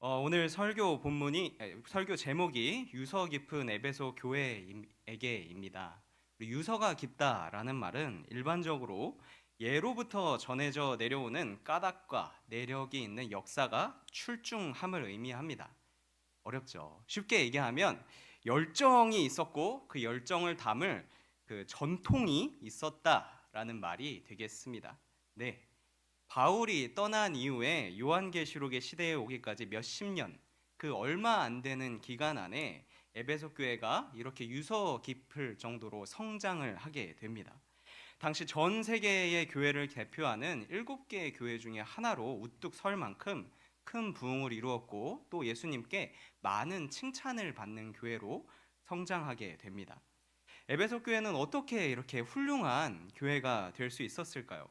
오늘 설교 제목이 유서 깊은 에베소 교회에게입니다. 유서가 깊다라는 말은 일반적으로 예로부터 전해져 내려오는 까닭과 내력이 있는 역사가 출중함을 의미합니다. 어렵죠. 쉽게 얘기하면 열정이 있었고 그 열정을 담을 그 전통이 있었다라는 말이 되겠습니다. 네. 바울이 떠난 이후에 요한계시록의 시대에 오기까지 몇십 년, 그 얼마 안 되는 기간 안에 에베소 교회가 이렇게 유서 깊을 정도로 성장을 하게 됩니다. 당시 전 세계의 교회를 대표하는 7개의 교회 중에 하나로 우뚝 설 만큼 큰 부흥을 이루었고 또 예수님께 많은 칭찬을 받는 교회로 성장하게 됩니다. 에베소 교회는 어떻게 이렇게 훌륭한 교회가 될 수 있었을까요?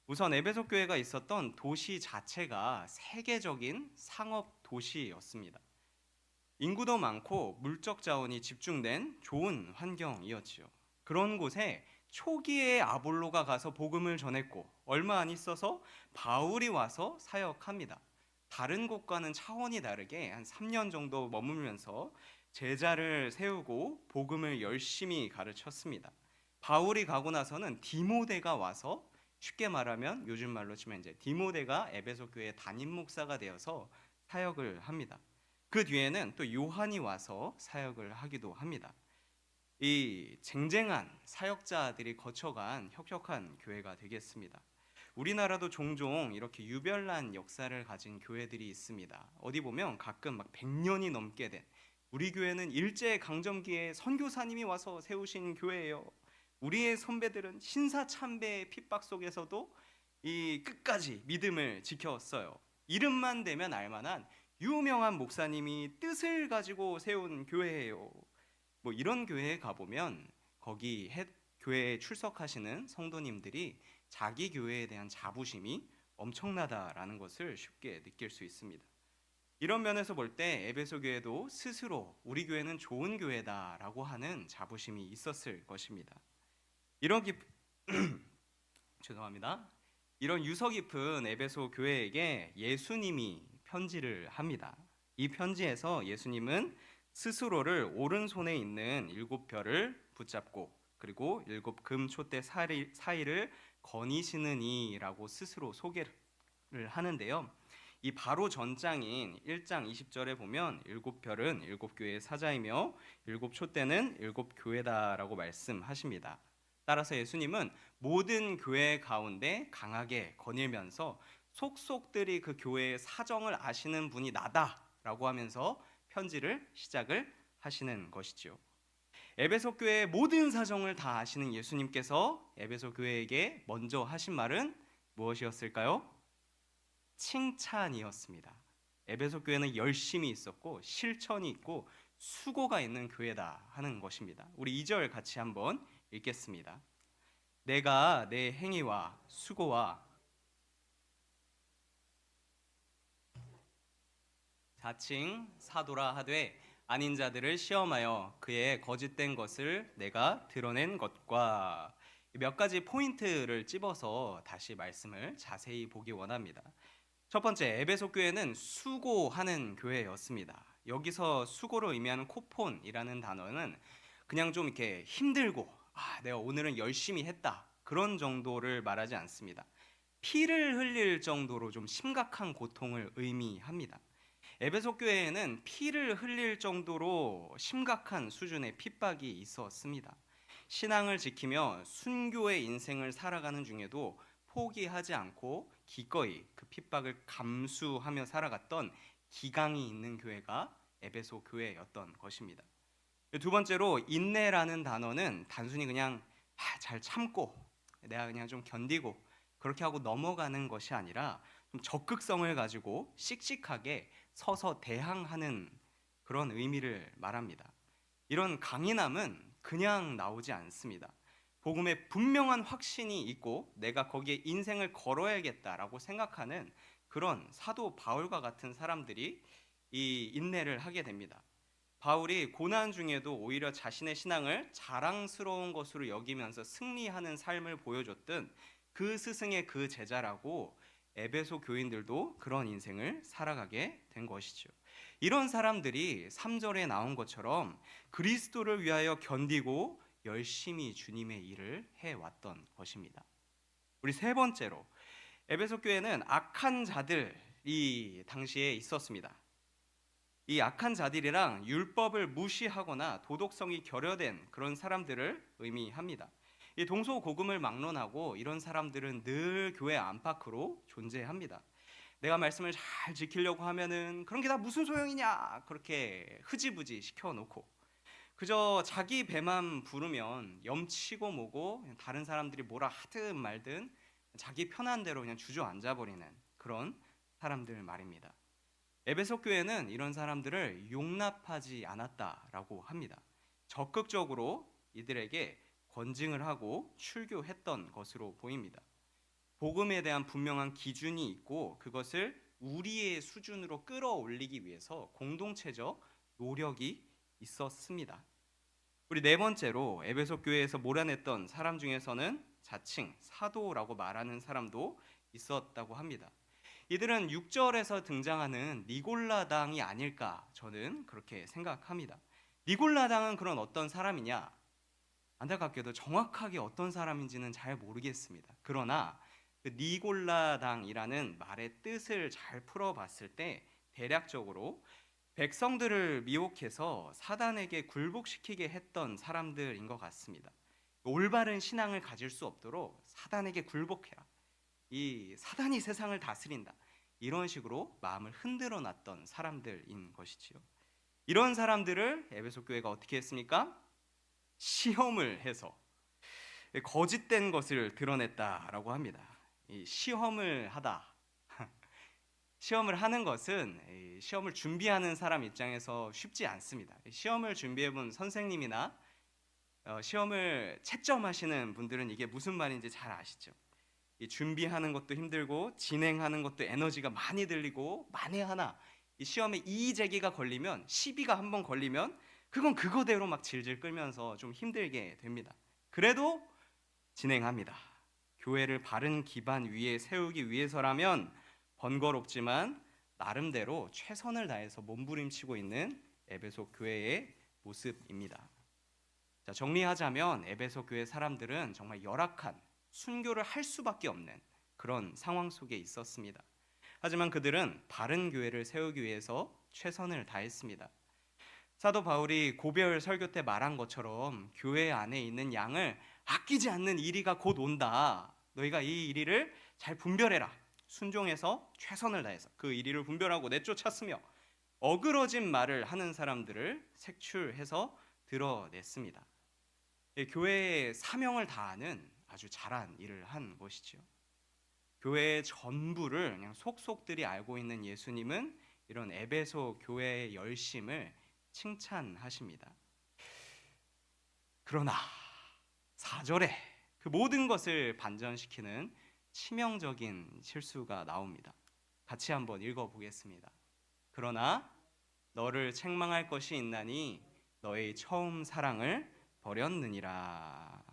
우선 에베소 교회가 있었던 도시 자체가 세계적인 상업 도시였습니다. 인구도 많고 물적 자원이 집중된 좋은 환경이었지요. 그런 곳에 초기에 아볼로가 가서 복음을 전했고 얼마 안 있어서 바울이 와서 사역합니다. 다른 곳과는 차원이 다르게 한 3년 정도 머물면서 제자를 세우고 복음을 열심히 가르쳤습니다. 바울이 가고 나서는 디모데가 와서 쉽게 말하면 요즘 말로 치면 이제 디모데가 에베소 교회 담임 목사가 되어서 사역을 합니다. 그 뒤에는 또 요한이 와서 사역을 하기도 합니다. 이 쟁쟁한 사역자들이 거쳐간 혁혁한 교회가 되겠습니다. 우리나라도 종종 이렇게 유별난 역사를 가진 교회들이 있습니다. 어디 보면 가끔 막 100년이 넘게 된 우리 교회는 일제 강점기에 선교사님이 와서 세우신 교회예요. 우리의 선배들은 신사참배의 핍박 속에서도 이 끝까지 믿음을 지켰어요. 이름만 대면 알만한 유명한 목사님이 뜻을 가지고 세운 교회예요. 뭐 이런 교회에 가보면 거기 교회에 출석하시는 성도님들이 자기 교회에 대한 자부심이 엄청나다라는 것을 쉽게 느낄 수 있습니다. 이런 면에서 볼 때 에베소 교회도 스스로 우리 교회는 좋은 교회다라고 하는 자부심이 있었을 것입니다. 이런 죄송합니다. 이런 유서 깊은 에베소 교회에게 예수님이 편지를 합니다. 이 편지에서 예수님은 스스로를 오른손에 있는 7별을 붙잡고 그리고 7금 촛대 사이를 거니시느니라고 스스로 소개를 하는데요. 이 바로 전장인 1장 20절에 보면 7별은 7교회의 사자이며 7촛대는 7교회다라고 말씀하십니다. 따라서 예수님은 모든 교회 가운데 강하게 거닐면서 속속들이 그 교회의 사정을 아시는 분이 나다라고 하면서 편지를 시작을 하시는 것이죠. 에베소 교회의 모든 사정을 다 아시는 예수님께서 에베소 교회에게 먼저 하신 말은 무엇이었을까요? 칭찬이었습니다. 에베소 교회는 열심이 있었고 실천이 있고 수고가 있는 교회다 하는 것입니다. 우리 2절 같이 한번 읽겠습니다. 내가 내 행위와 수고와 자칭 사도라 하되 아닌 자들을 시험하여 그의 거짓된 것을 내가 드러낸 것과 몇 가지 포인트를 찝어서 다시 말씀을 자세히 보기 원합니다. 첫 번째, 에베소 교회는 수고하는 교회였습니다. 여기서 수고를 의미하는 코폰이라는 단어는 그냥 좀 이렇게 힘들고 내가 오늘은 열심히 했다 그런 정도를 말하지 않습니다. 피를 흘릴 정도로 좀 심각한 고통을 의미합니다. 에베소 교회에는 피를 흘릴 정도로 심각한 수준의 핍박이 있었습니다. 신앙을 지키며 순교의 인생을 살아가는 중에도 포기하지 않고 기꺼이 그 핍박을 감수하며 살아갔던 기강이 있는 교회가 에베소 교회였던 것입니다. 두 번째로 인내라는 단어는 단순히 그냥 잘 참고 내가 그냥 좀 견디고 그렇게 하고 넘어가는 것이 아니라 좀 적극성을 가지고 씩씩하게 서서 대항하는 그런 의미를 말합니다. 이런 강인함은 그냥 나오지 않습니다. 복음에 분명한 확신이 있고 내가 거기에 인생을 걸어야겠다라고 생각하는 그런 사도 바울과 같은 사람들이 이 인내를 하게 됩니다. 바울이 고난 중에도 오히려 자신의 신앙을 자랑스러운 것으로 여기면서 승리하는 삶을 보여줬던 그 스승의 그 제자라고 에베소 교인들도 그런 인생을 살아가게 된 것이죠. 이런 사람들이 3절에 나온 것처럼 그리스도를 위하여 견디고 열심히 주님의 일을 해왔던 것입니다. 우리 세 번째로 에베소 교회는 악한 자들이 당시에 있었습니다. 이 악한 자들이랑 율법을 무시하거나 도덕성이 결여된 그런 사람들을 의미합니다. 이 동서고금을 막론하고 이런 사람들은 늘 교회 안팎으로 존재합니다. 내가 말씀을 잘 지키려고 하면은 그런 게 다 무슨 소용이냐 그렇게 흐지부지 시켜놓고 그저 자기 배만 부르면 염치고 뭐고 다른 사람들이 뭐라 하든 말든 자기 편한 대로 그냥 주저앉아 버리는 그런 사람들 말입니다. 에베소 교회는 이런 사람들을 용납하지 않았다라고 합니다. 적극적으로 이들에게 권징을 하고 출교했던 것으로 보입니다. 복음에 대한 분명한 기준이 있고 그것을 우리의 수준으로 끌어올리기 위해서 공동체적 노력이 있었습니다. 우리 네 번째로 에베소 교회에서 몰아냈던 사람 중에서는 자칭 사도라고 말하는 사람도 있었다고 합니다. 이들은 6절에서 등장하는 니골라당이 아닐까 저는 그렇게 생각합니다. 니골라당은 그런 어떤 사람이냐? 안타깝게도 정확하게 어떤 사람인지는 잘 모르겠습니다. 그러나 그 니골라당이라는 말의 뜻을 잘 풀어봤을 때 대략적으로 백성들을 미혹해서 사단에게 굴복시키게 했던 사람들인 것 같습니다. 올바른 신앙을 가질 수 없도록 사단에게 굴복해라. 이 사단이 세상을 다스린다. 이런 식으로 마음을 흔들어 놨던 사람들인 것이지요. 이런 사람들을 에베소 교회가 어떻게 했습니까? 시험을 해서 거짓된 것을 드러냈다라고 합니다. 이 시험을 하다. 시험을 하는 것은 시험을 준비하는 사람 입장에서 쉽지 않습니다. 시험을 준비해본 선생님이나 시험을 채점하시는 분들은 이게 무슨 말인지 잘 아시죠? 이 준비하는 것도 힘들고 진행하는 것도 에너지가 많이 들리고 만에 하나 이 시험에 이의제기가 걸리면 시비가 한번 걸리면 그건 그거대로 막 질질 끌면서 좀 힘들게 됩니다. 그래도 진행합니다. 교회를 바른 기반 위에 세우기 위해서라면 번거롭지만 나름대로 최선을 다해서 몸부림치고 있는 에베소 교회의 모습입니다. 자, 정리하자면 에베소 교회 사람들은 정말 열악한 순교를 할 수밖에 없는 그런 상황 속에 있었습니다. 하지만 그들은 바른 교회를 세우기 위해서 최선을 다했습니다. 사도 바울이 고별 설교 때 말한 것처럼 교회 안에 있는 양을 아끼지 않는 이리가 곧 온다. 너희가 이 이리를 잘 분별해라. 순종해서 최선을 다해서 그 이리를 분별하고 내쫓았으며 어그러진 말을 하는 사람들을 색출해서 드러냈습니다. 교회의 사명을 다하는 아주 잘한 일을 한 것이죠. 교회의 전부를 그냥 속속들이 알고 있는 예수님은 이런 에베소 교회의 열심을 칭찬하십니다. 그러나 4절에 그 모든 것을 반전시키는 치명적인 실수가 나옵니다. 같이 한번 읽어보겠습니다. 그러나 너를 책망할 것이 있나니 너의 처음 사랑을 버렸느니라.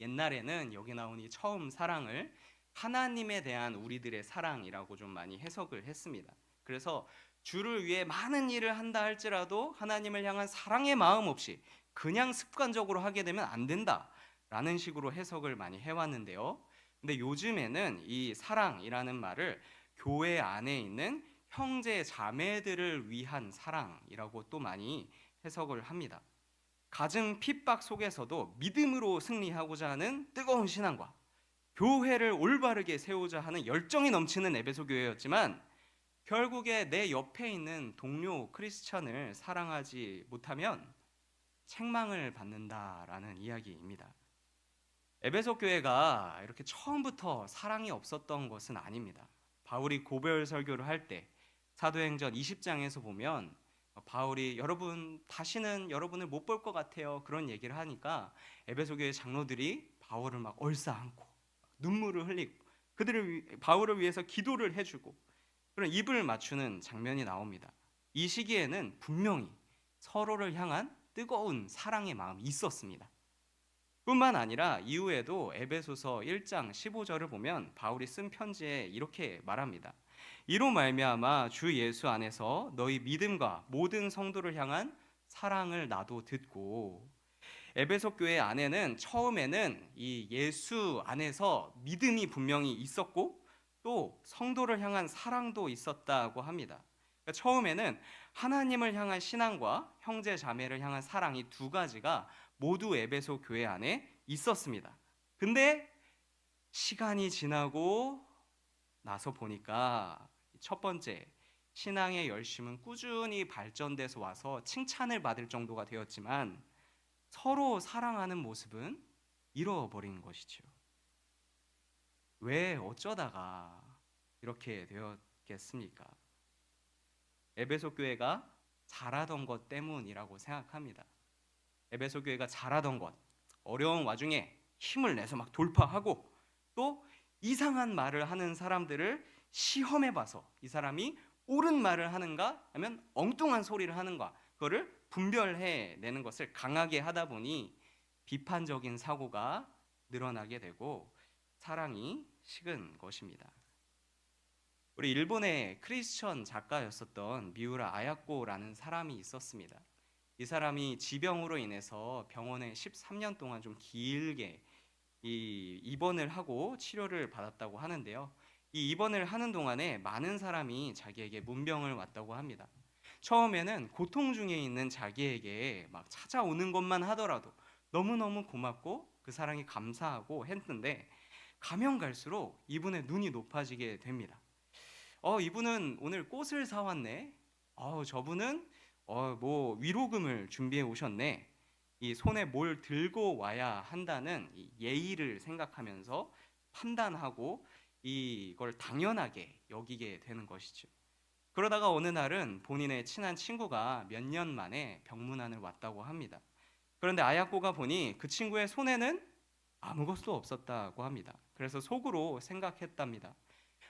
옛날에는 여기 나온 이 처음 사랑을 하나님에 대한 우리들의 사랑이라고 좀 많이 해석을 했습니다. 그래서 주를 위해 많은 일을 한다 할지라도 하나님을 향한 사랑의 마음 없이 그냥 습관적으로 하게 되면 안 된다라는 식으로 해석을 많이 해왔는데요. 근데 요즘에는 이 사랑이라는 말을 교회 안에 있는 형제 자매들을 위한 사랑이라고 또 많이 해석을 합니다. 갖은 핍박 속에서도 믿음으로 승리하고자 하는 뜨거운 신앙과 교회를 올바르게 세우자 하는 열정이 넘치는 에베소 교회였지만 결국에 내 옆에 있는 동료 크리스천을 사랑하지 못하면 책망을 받는다라는 이야기입니다. 에베소 교회가 이렇게 처음부터 사랑이 없었던 것은 아닙니다. 바울이 고별 설교를 할 때 사도행전 20장에서 보면 바울이 여러분 다시는 여러분을 못 볼 것 같아요 그런 얘기를 하니까 에베소 교회 장로들이 바울을 막 얼싸안고 눈물을 흘리고 바울을 위해서 기도를 해주고 그런 입을 맞추는 장면이 나옵니다. 이 시기에는 분명히 서로를 향한 뜨거운 사랑의 마음이 있었습니다. 뿐만 아니라 이후에도 에베소서 1장 15절을 보면 바울이 쓴 편지에 이렇게 말합니다. 이로 말미암아 주 예수 안에서 너희 믿음과 모든 성도를 향한 사랑을 나도 듣고. 에베소 교회 안에는 처음에는 이 예수 안에서 믿음이 분명히 있었고 또 성도를 향한 사랑도 있었다고 합니다. 그러니까 처음에는 하나님을 향한 신앙과 형제 자매를 향한 사랑, 이 두 가지가 모두 에베소 교회 안에 있었습니다. 근데 시간이 지나고 나서 보니까 첫 번째, 신앙의 열심은 꾸준히 발전돼서 와서 칭찬을 받을 정도가 되었지만 서로 사랑하는 모습은 잃어버린 것이죠. 왜 어쩌다가 이렇게 되었겠습니까? 에베소 교회가 잘하던 것 때문이라고 생각합니다. 에베소 교회가 잘하던 것, 어려운 와중에 힘을 내서 막 돌파하고 또 이상한 말을 하는 사람들을 시험해봐서 이 사람이 옳은 말을 하는가 하면 엉뚱한 소리를 하는가, 그거를 분별해내는 것을 강하게 하다 보니 비판적인 사고가 늘어나게 되고 사랑이 식은 것입니다. 우리 일본의 크리스천 작가였었던 미우라 아야코라는 사람이 있었습니다. 이 사람이 지병으로 인해서 병원에 13년 동안 좀 길게 입원을 하고 치료를 받았다고 하는데요. 이 입원을 하는 동안에 많은 사람이 자기에게 문병을 왔다고 합니다. 처음에는 고통 중에 있는 자기에게 막 찾아오는 것만 하더라도 너무너무 고맙고 그 사랑이 감사하고 했는데 가면 갈수록 이분의 눈이 높아지게 됩니다. 이분은 오늘 꽃을 사왔네. 저분은 뭐 위로금을 준비해 오셨네. 이 손에 뭘 들고 와야 한다는 이 예의를 생각하면서 판단하고 이걸 당연하게 여기게 되는 것이죠. 그러다가 어느 날은 본인의 친한 친구가 몇 년 만에 병문안을 왔다고 합니다. 그런데 아야코가 보니 그 친구의 손에는 아무것도 없었다고 합니다. 그래서 속으로 생각했답니다.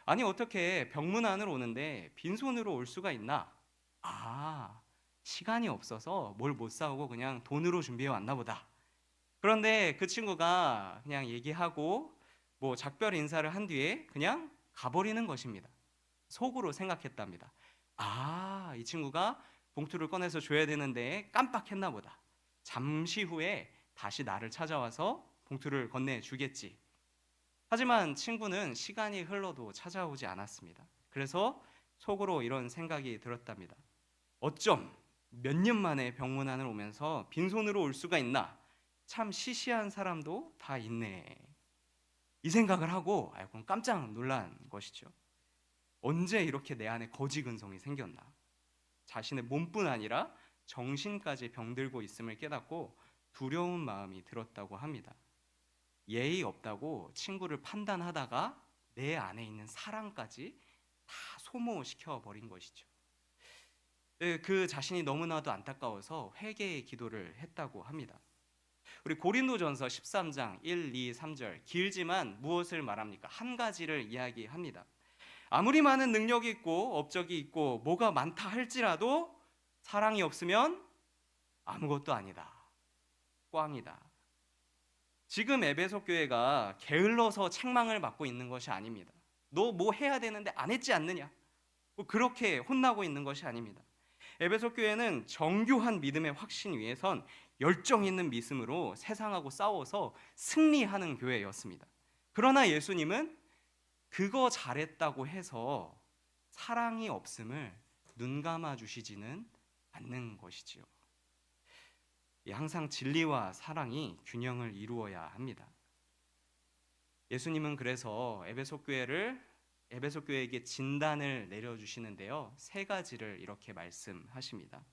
아니 어떻게 병문안을 오는데 빈손으로 올 수가 있나? 시간이 없어서 뭘 못 사오고 그냥 돈으로 준비해 왔나 보다. 그런데 그 친구가 그냥 얘기하고 뭐 작별 인사를 한 뒤에 그냥 가버리는 것입니다. 속으로 생각했답니다. 이 친구가 봉투를 꺼내서 줘야 되는데 깜빡했나 보다. 잠시 후에 다시 나를 찾아와서 봉투를 건네주겠지. 하지만 친구는 시간이 흘러도 찾아오지 않았습니다. 그래서 속으로 이런 생각이 들었답니다. 어쩜 몇 년 만에 병문안을 오면서 빈손으로 올 수가 있나? 참 시시한 사람도 다 있네. 이 생각을 하고 깜짝 놀란 것이죠. 언제 이렇게 내 안에 거지 근성이 생겼나? 자신의 몸뿐 아니라 정신까지 병들고 있음을 깨닫고 두려운 마음이 들었다고 합니다. 예의 없다고 친구를 판단하다가 내 안에 있는 사랑까지 다 소모시켜 버린 것이죠. 그 자신이 너무나도 안타까워서 회개의 기도를 했다고 합니다. 우리 고린도전서 13장 1, 2, 3절 길지만 무엇을 말합니까? 한 가지를 이야기합니다. 아무리 많은 능력이 있고 업적이 있고 뭐가 많다 할지라도 사랑이 없으면 아무것도 아니다. 꽝이다. 지금 에베소 교회가 게을러서 책망을 받고 있는 것이 아닙니다. 너 뭐 해야 되는데 안 했지 않느냐? 그렇게 혼나고 있는 것이 아닙니다. 에베소 교회는 정교한 믿음의 확신 위에선 열정 있는 믿음으로 세상하고 싸워서 승리하는 교회였습니다. 그러나 예수님은 그거 잘했다고 해서 사랑이 없음을 눈 감아 주시지는 않는 것이지요. 항상 진리와 사랑이 균형을 이루어야 합니다. 예수님은 그래서 에베소 교회에게 진단을 내려주시는데요. 세 가지를 이렇게 말씀하십니다.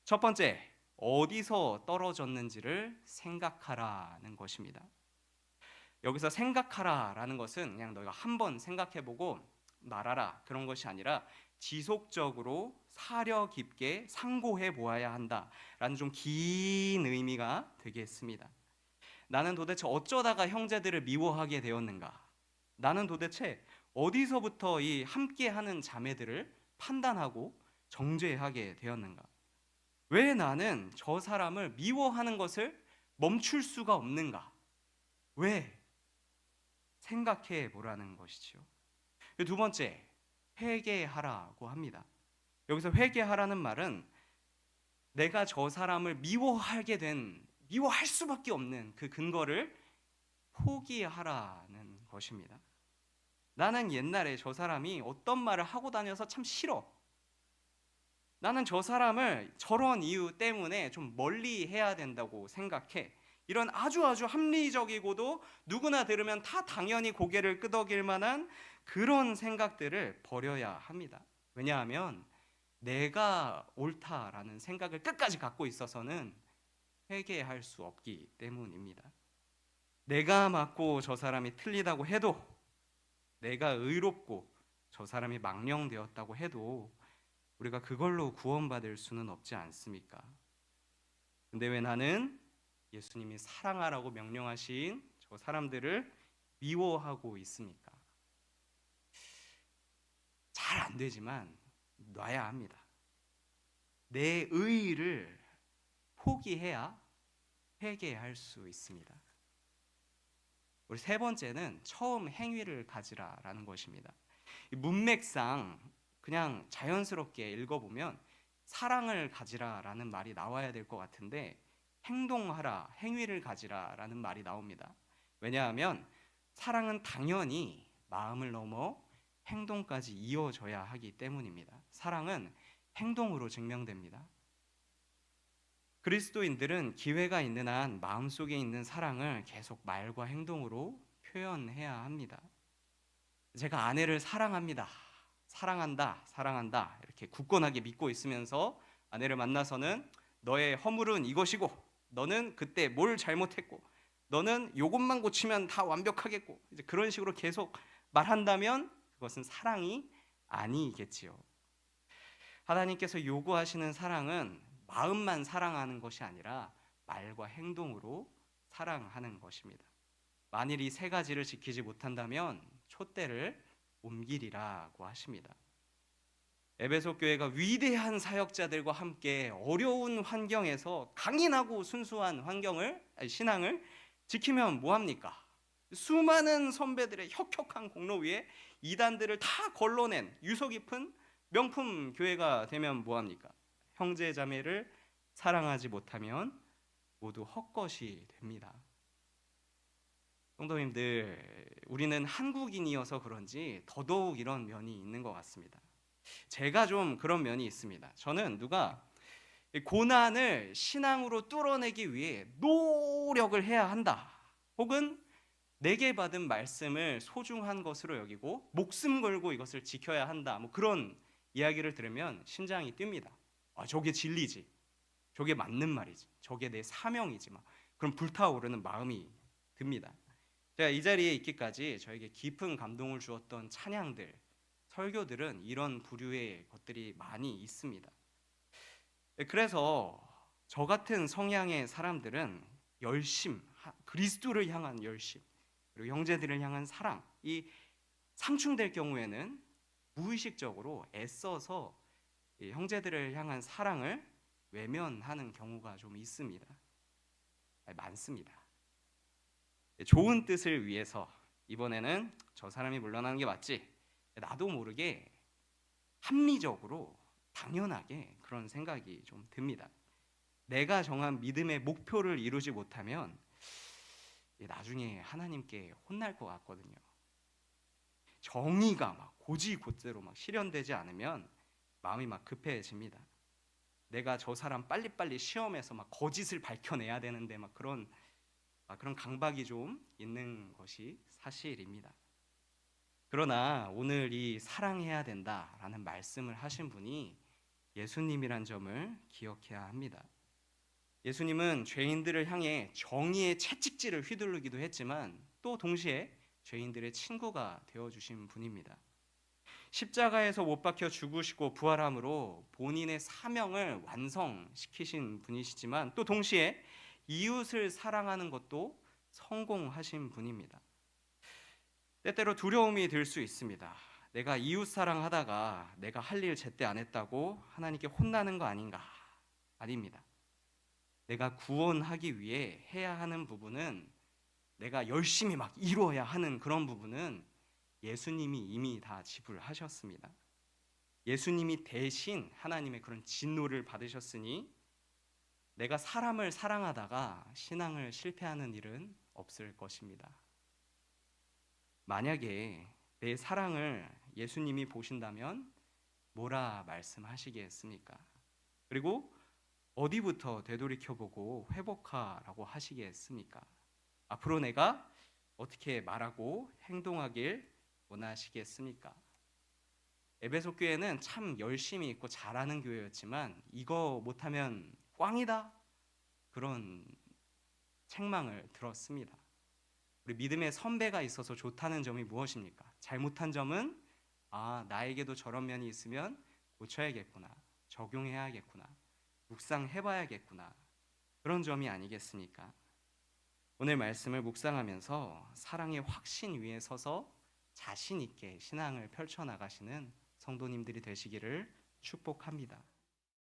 첫 번째, 어디서 떨어졌는지를 생각하라는 것입니다. 여기서 생각하라라는 것은 그냥 너희가 한번 생각해보고 말하라 그런 것이 아니라 지속적으로 사려 깊게 상고해 보아야 한다라는 좀 긴 의미가 되겠습니다. 나는 도대체 어쩌다가 형제들을 미워하게 되었는가? 나는 도대체 어디서부터 이 함께하는 자매들을 판단하고 정죄하게 되었는가? 왜 나는 저 사람을 미워하는 것을 멈출 수가 없는가? 왜? 생각해 보라는 것이지요. 두 번째, 회개하라고 합니다. 여기서 회개하라는 말은 내가 저 사람을 미워할 수밖에 없는 그 근거를 포기하라는 것입니다. 나는 옛날에 저 사람이 어떤 말을 하고 다녀서 참 싫어. 나는 저 사람을 저런 이유 때문에 좀 멀리 해야 된다고 생각해. 이런 아주 합리적이고도 누구나 들으면 다 당연히 고개를 끄덕일 만한 그런 생각들을 버려야 합니다. 왜냐하면 내가 옳다라는 생각을 끝까지 갖고 있어서는 회개할 수 없기 때문입니다. 내가 맞고 저 사람이 틀리다고 해도, 내가 의롭고 저 사람이 망령되었다고 해도 우리가 그걸로 구원받을 수는 없지 않습니까? 근데 왜 나는 예수님이 사랑하라고 명령하신 저 사람들을 미워하고 있습니까? 잘 안 되지만 놔야 합니다. 내 의의를 포기해야 회개할 수 있습니다. 우리 세 번째는 처음 행위를 가지라라는 것입니다. 문맥상 그냥 자연스럽게 읽어보면 사랑을 가지라라는 말이 나와야 될 것 같은데 행동하라, 행위를 가지라라는 말이 나옵니다. 왜냐하면 사랑은 당연히 마음을 넘어 행동까지 이어져야 하기 때문입니다. 사랑은 행동으로 증명됩니다. 그리스도인들은 기회가 있는 한 마음속에 있는 사랑을 계속 말과 행동으로 표현해야 합니다. 제가 아내를 사랑합니다. 사랑한다 이렇게 굳건하게 믿고 있으면서 아내를 만나서는 너의 허물은 이것이고 너는 그때 뭘 잘못했고 너는 이것만 고치면 다 완벽하겠고 이제 그런 식으로 계속 말한다면 그것은 사랑이 아니겠지요. 하나님께서 요구하시는 사랑은 마음만 사랑하는 것이 아니라 말과 행동으로 사랑하는 것입니다. 만일 이 세 가지를 지키지 못한다면 촛대를 옮기리라고 하십니다. 에베소 교회가 위대한 사역자들과 함께 어려운 환경에서 강인하고 순수한 신앙을 지키면 뭐합니까? 수많은 선배들의 혁혁한 공로 위에 이단들을 다 걸러낸 유서 깊은 명품 교회가 되면 뭐합니까? 형제 자매를 사랑하지 못하면 모두 헛것이 됩니다. 성도님들, 우리는 한국인이어서 그런지 더더욱 이런 면이 있는 것 같습니다. 제가 좀 그런 면이 있습니다. 저는 누가 고난을 신앙으로 뚫어내기 위해 노력을 해야 한다, 혹은 내게 받은 말씀을 소중한 것으로 여기고 목숨 걸고 이것을 지켜야 한다, 뭐 그런 이야기를 들으면 심장이 뜁니다. 저게 진리지, 저게 맞는 말이지, 저게 내 사명이지, 막 그런 불타오르는 마음이 듭니다. 제가 이 자리에 있기까지 저에게 깊은 감동을 주었던 찬양들, 설교들은 이런 부류의 것들이 많이 있습니다. 그래서 저 같은 성향의 사람들은 그리스도를 향한 열심, 그리고 형제들을 향한 사랑, 이 상충될 경우에는 무의식적으로 애써서 형제들을 향한 사랑을 외면하는 경우가 좀 있습니다. 많습니다. 좋은 뜻을 위해서 이번에는 저 사람이 물러나는 게 맞지, 나도 모르게 합리적으로 당연하게 그런 생각이 좀 듭니다. 내가 정한 믿음의 목표를 이루지 못하면 나중에 하나님께 혼날 것 같거든요. 정의가 막 고지고대로 막 실현되지 않으면 마음이 막 급해집니다. 내가 저 사람 빨리빨리 시험에서 막 거짓을 밝혀내야 되는데 막 그런 강박이 좀 있는 것이 사실입니다. 그러나 오늘 이 사랑해야 된다라는 말씀을 하신 분이 예수님이란 점을 기억해야 합니다. 예수님은 죄인들을 향해 정의의 채찍질을 휘두르기도 했지만 또 동시에 죄인들의 친구가 되어주신 분입니다. 십자가에서 못 박혀 죽으시고 부활함으로 본인의 사명을 완성시키신 분이시지만 또 동시에 이웃을 사랑하는 것도 성공하신 분입니다. 때때로 두려움이 들 수 있습니다. 내가 이웃 사랑하다가 내가 할 일 제때 안 했다고 하나님께 혼나는 거 아닌가? 아닙니다. 내가 구원하기 위해 해야 하는 부분은, 내가 열심히 막 이루어야 하는 그런 부분은 예수님이 이미 다 지불하셨습니다. 예수님이 대신 하나님의 그런 진노를 받으셨으니 내가 사람을 사랑하다가 신앙을 실패하는 일은 없을 것입니다. 만약에 내 사랑을 예수님이 보신다면 뭐라 말씀하시겠습니까? 그리고 어디부터 되돌이켜보고 회복하라고 하시겠습니까? 앞으로 내가 어떻게 말하고 행동하길 원하시겠습니까? 에베소 교회는 참 열심히 있고 잘하는 교회였지만 이거 못하면 꽝이다, 그런 책망을 들었습니다. 우리 믿음의 선배가 있어서 좋다는 점이 무엇입니까? 잘못한 점은 나에게도 저런 면이 있으면 고쳐야겠구나, 적용해야겠구나, 묵상해봐야겠구나, 그런 점이 아니겠습니까? 오늘 말씀을 묵상하면서 사랑의 확신 위에 서서 자신 있게 신앙을 펼쳐나가시는 성도님들이 되시기를 축복합니다.